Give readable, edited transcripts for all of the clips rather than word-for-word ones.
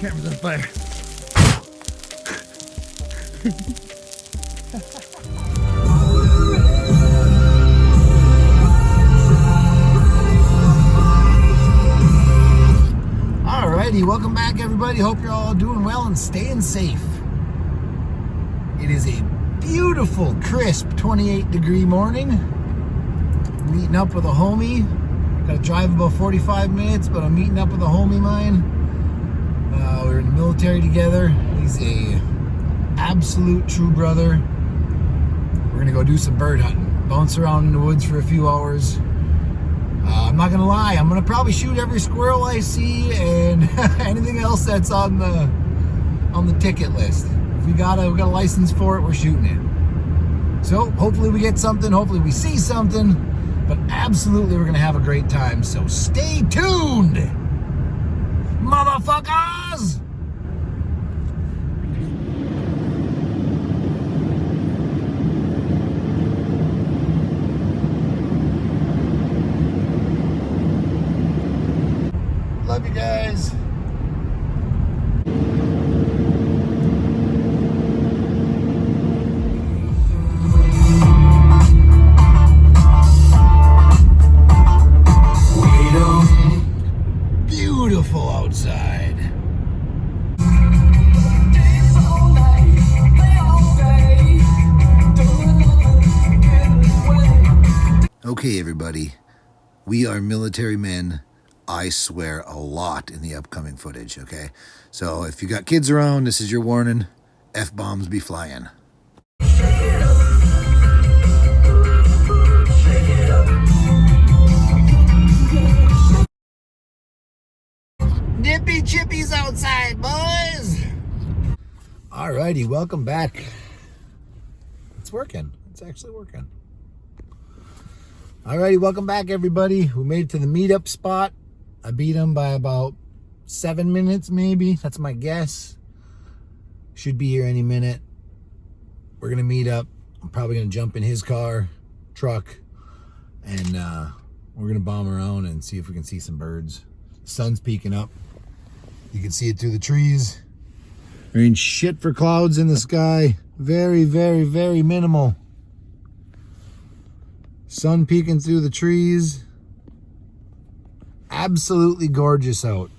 Camera's on fire. Alrighty, welcome back everybody. Hope you're all doing well and staying safe. It is a beautiful, crisp 28-degree morning. Meeting up with a homie. Got to drive about 45 minutes, but I'm meeting up with a homie of mine. We're in the military together. He's a absolute true brother. We're gonna go do some bird hunting. Bounce around in the woods for a few hours. I'm not gonna lie, I'm gonna probably shoot every squirrel I see and anything else that's on the ticket list. If we got a license for it, we're shooting it. So hopefully we get something, hopefully we see something, but absolutely we're gonna have a great time. So stay tuned, motherfuckers! Love you guys. Beautiful outside. Okay, everybody. We are military men. I swear a lot in the upcoming footage, okay? So if you got kids around, this is your warning. F-bombs be flying. Nippy chippies outside, boys! Alrighty, welcome back. It's working. It's actually working. Alrighty, welcome back, everybody. We made it to the meetup spot. I beat him by about 7 minutes, maybe. That's my guess. Should be here any minute. We're gonna meet up. I'm probably gonna jump in his truck, and we're gonna bomb around and see if we can see some birds. The sun's peeking up. You can see it through the trees. There ain't shit for clouds in the sky. Very, very, very minimal. Sun peeking through the trees. Absolutely gorgeous out.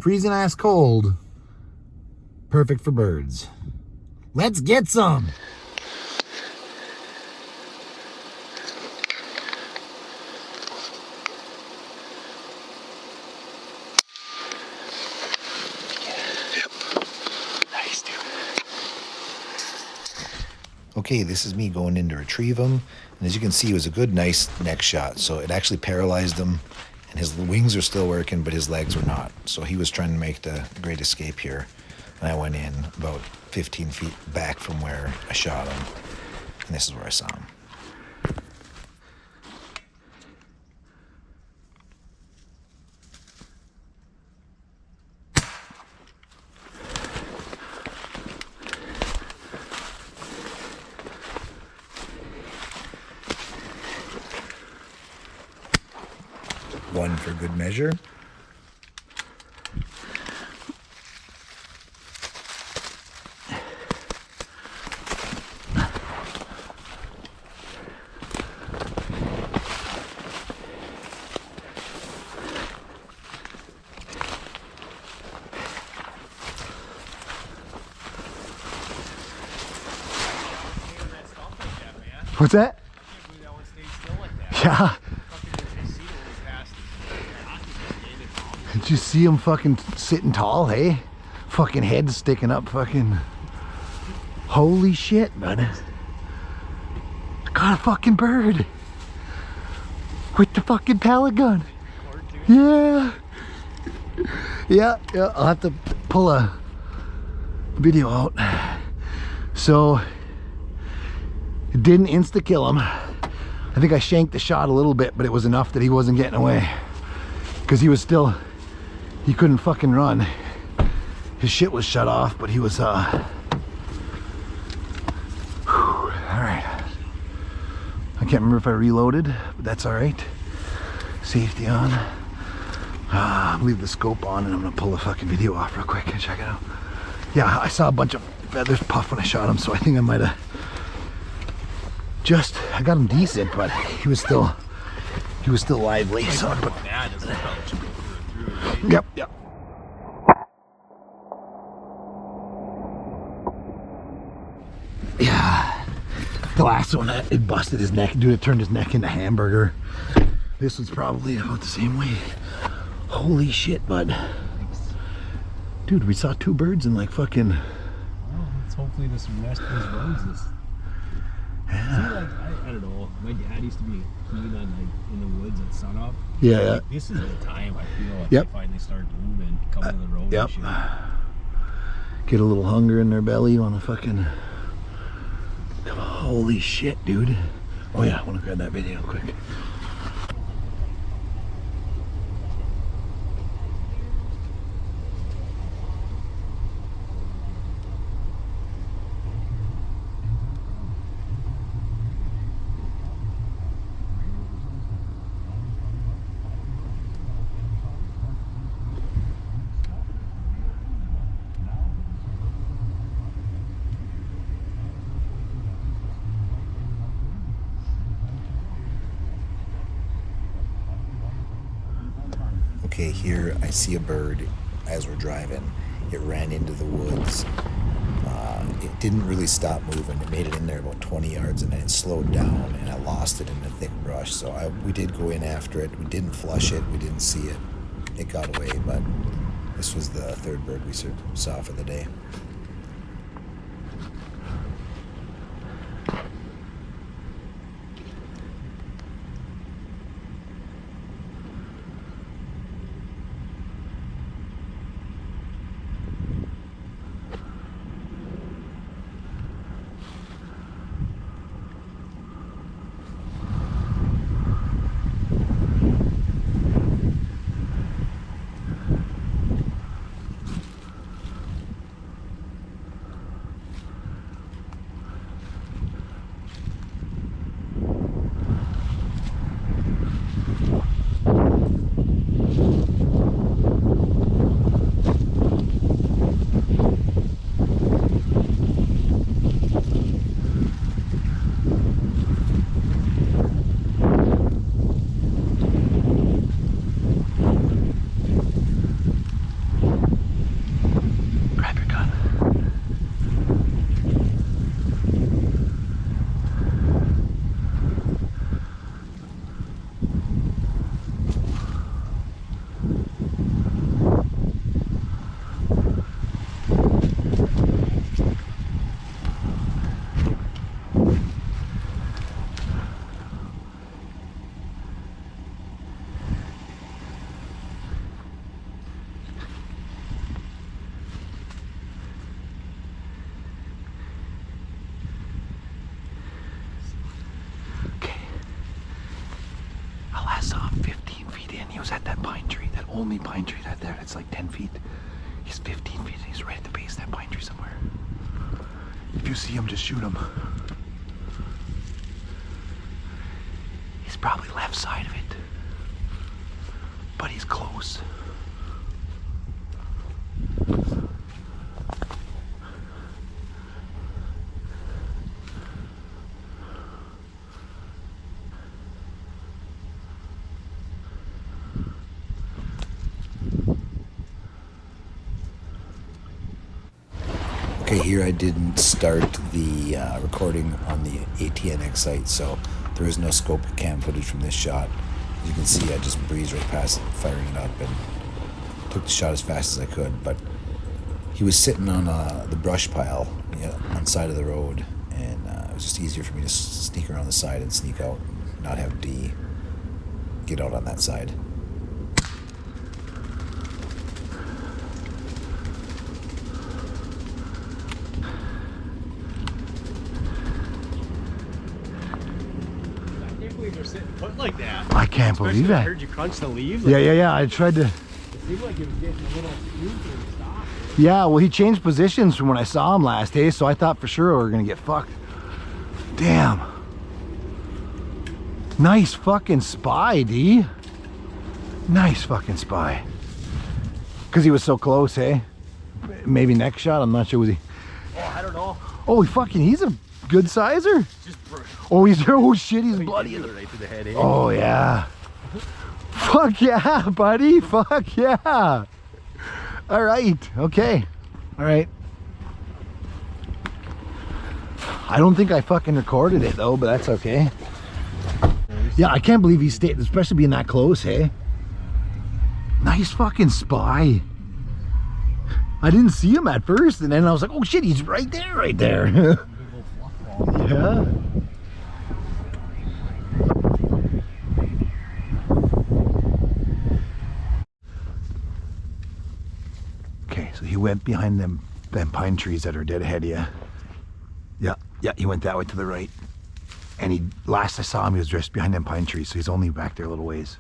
Freezing ass cold. Perfect for birds. Let's get some. Nice, dude. Okay, this is me going in to retrieve him. And as you can see, it was a good, nice neck shot. So it actually paralyzed him. And his wings are still working, but his legs were not. So he was trying to make the great escape here. And I went in about 15 feet back from where I shot him. And this is where I saw him. One for good measure. What's that? Yeah. Did you see him fucking sitting tall, hey? Fucking head sticking up, fucking. Holy shit, man. Got a fucking bird. With the fucking pellet gun. Yeah. Yeah, I'll have to pull a video out. So, it didn't insta-kill him. I think I shanked the shot a little bit, but it was enough that he wasn't getting away. Because he was still, he couldn't fucking run. His shit was shut off, but he was, all right. I can't remember if I reloaded, but that's all right. Safety on. Leave the scope on and I'm gonna pull the fucking video off real quick and check it out. Yeah, I saw a bunch of feathers puff when I shot him, so I think I might have I got him decent, but he was still lively. So yep. Yeah, the last one, it busted his neck, dude. It turned his neck into hamburger. This one's probably about the same way. Holy shit, bud. Dude, we saw 2 birds in like fucking... Well, let's hopefully this rest of these roads this... Yeah. See, like, I don't know, my dad used to be keen on like in the woods at sunup. Yeah, like, this is the time I feel like yep. they finally start moving, coming to the road yep. and shit. Get a little hunger in their belly, you wanna fucking... Come on, holy shit, dude. Oh yeah, I wanna grab that video quick. Okay, here I see a bird as we're driving. It ran into the woods. It didn't really stop moving. It made it in there about 20 yards and then it slowed down and I lost it in the thick brush. So we did go in after it. We didn't flush it. We didn't see it. It got away, but this was the 3rd bird we saw for the day. At that pine tree, that only pine tree right there, it's like 10 feet. He's 15 feet and he's right at the base of that pine tree somewhere. If you see him, just shoot him. He's probably left side of it, but he's close. Okay, here I didn't start the recording on the ATNX site, so there is no scope cam footage from this shot. As you can see, I just breezed right past it, firing it up, and took the shot as fast as I could. But he was sitting on the brush pile on the side of the road, and it was just easier for me to sneak around the side and sneak out, and not have D get out on that side. Put like that. I can't believe that. I heard you crunch the leaves. Like yeah. I tried to. It seemed like it was getting a little scoopy and stop. Yeah, well, he changed positions from when I saw him last, hey, so I thought for sure we were gonna get fucked. Damn. Nice fucking spy, D. Nice fucking spy. Because he was so close, hey? Maybe next shot, I'm not sure. Was he? Oh, I don't know. Oh, he's a good sizer. Oh, oh shit, he's bloody. Right to the head, eh? Oh yeah. Fuck yeah, buddy. Fuck yeah. All right. Okay. All right. I don't think I fucking recorded it though, but that's okay. Yeah, I can't believe he stayed, especially being that close, hey? Nice fucking spy. I didn't see him at first, and then I was like, oh shit, he's right there, right there. Yeah. Okay, so he went behind them pine trees that are dead ahead of you. Yeah, he went that way to the right. And last I saw him, he was just behind them pine trees, so he's only back there a little ways.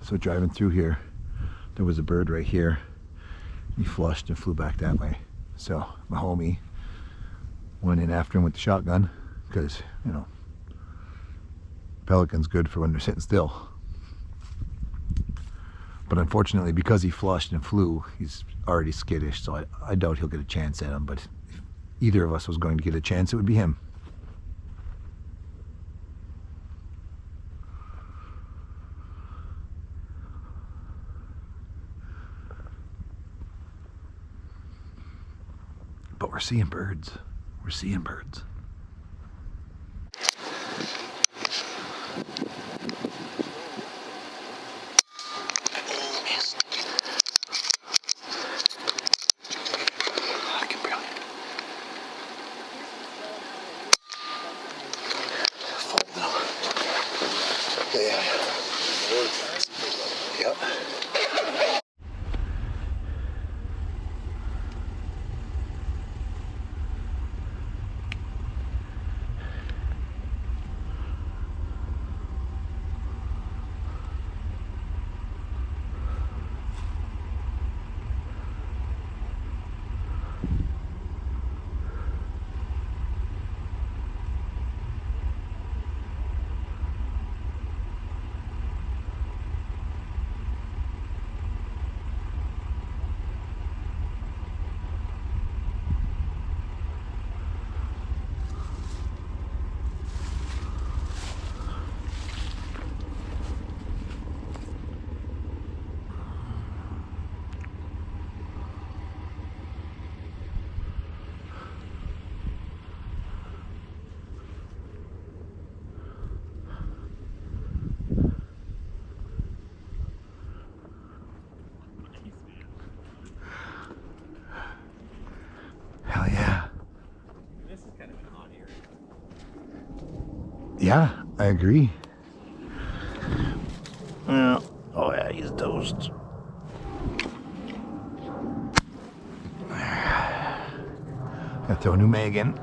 So driving through here, there was a bird right here. He flushed and flew back that way. So my homie went in after him with the shotgun because, you know, pelican's good for when they're sitting still. But unfortunately, because he flushed and flew, he's already skittish, so I doubt he'll get a chance at him. But if either of us was going to get a chance, it would be him. But we're seeing birds. We're seeing birds. I can barely. Fuck no. Yeah. Yep. Hell yeah. This is kind of an odd area. Yeah, I agree. Yeah. Oh yeah, he's toast. Gotta throw a new May again.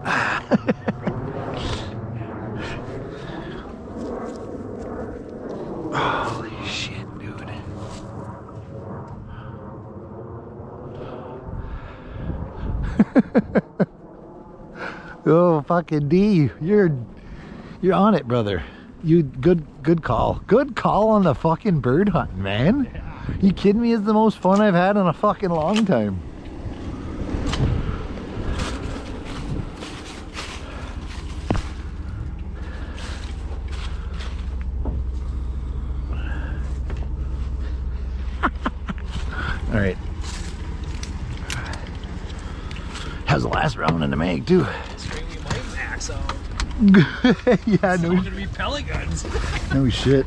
Holy shit, dude. Oh, fucking D, you're on it, brother. You good call. Good call on the fucking bird hunt, man. Yeah. You kidding me? It's the most fun I've had in a fucking long time. All right. How's the last round in the mag too? Straight we might max out. Yeah, It's no. all gonna be pellet guns. No shit.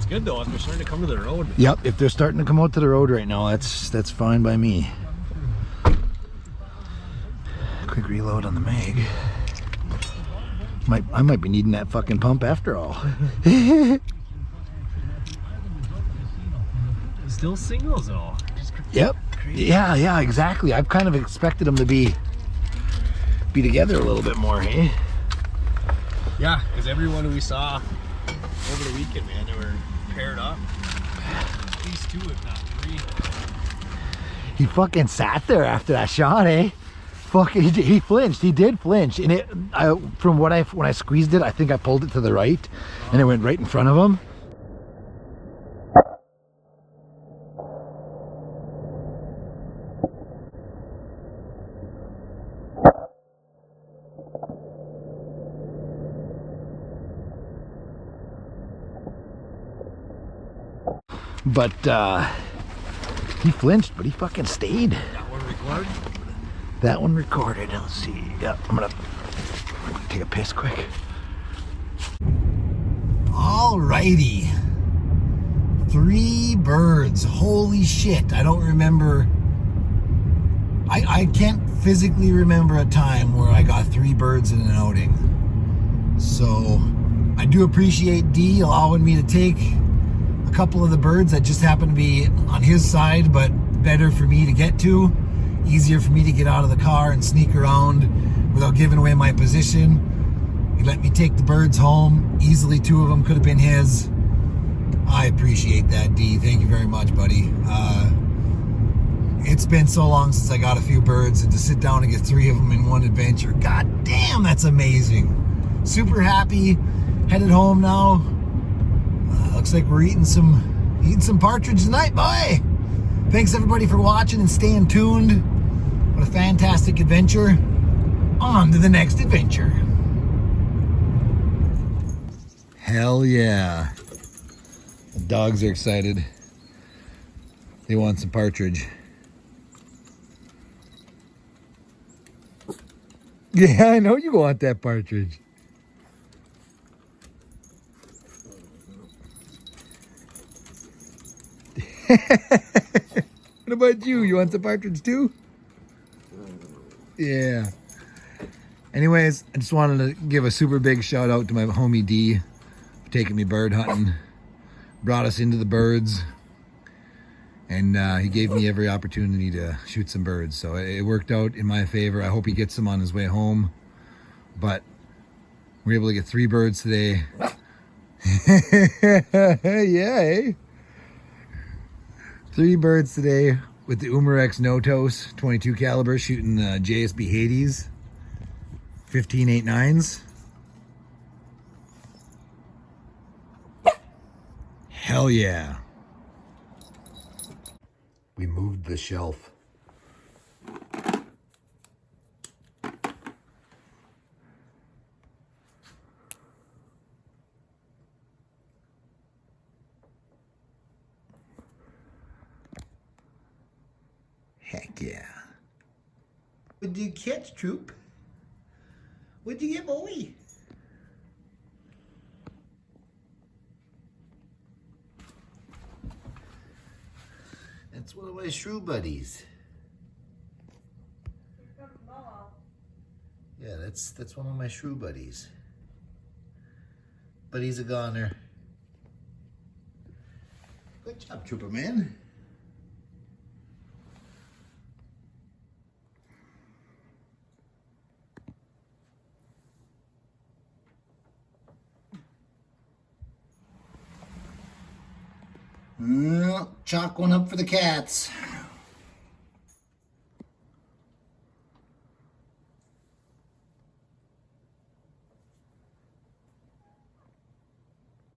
It's good though if they're starting to come to the road. Yep, if they're starting to come out to the road right now, that's fine by me. Quick reload on the mag. I might be needing that fucking pump after all. Still singles though. Yep. Yeah, exactly. I've kind of expected them to be together a little bit more, hey? Yeah, because everyone we saw over the weekend, man, they were paired up. At least 2, if not 3. He fucking sat there after that shot, eh? Fucking, he flinched. He did flinch, and from when I squeezed it, I think I pulled it to the right, and it went right in front of him. But he flinched, but he fucking stayed. That one recorded? That one recorded. Let's see. Yep, I'm gonna take a piss quick. Alrighty. 3 birds. Holy shit. I don't remember. I can't physically remember a time where I got 3 birds in an outing. So I do appreciate D allowing me to take a couple of the birds that just happen to be on his side, but better for me to get to. Easier for me to get out of the car and sneak around without giving away my position. He let me take the birds home. Easily 2 of them could have been his. I appreciate that, D. Thank you very much, buddy. It's been so long since I got a few birds, and to sit down and get 3 of them in one adventure, god damn, that's amazing. Super happy. Headed home now. Looks like we're eating some partridge tonight, boy. Thanks everybody for watching and staying tuned. What a fantastic adventure. On to the next adventure. Hell yeah. The dogs are excited. They want some partridge. Yeah, I know you want that partridge. What about you? You want some partridge too? Yeah. Anyways, I just wanted to give a super big shout out to my homie D for taking me bird hunting. Brought us into the birds. And he gave me every opportunity to shoot some birds. So it worked out in my favor. I hope he gets them on his way home. But we're able to get 3 birds today. Yeah, eh? 3 birds today with the Umarex Notos 22 caliber shooting JSB Hades 15.89s. Hell yeah. We moved the shelf. Heck yeah. What'd you catch, Troop? What'd you get, boy? That's one of my shrew buddies. Yeah, that's one of my shrew buddies. But he's a goner. Good job, Trooper man. Chalk one up for the cats.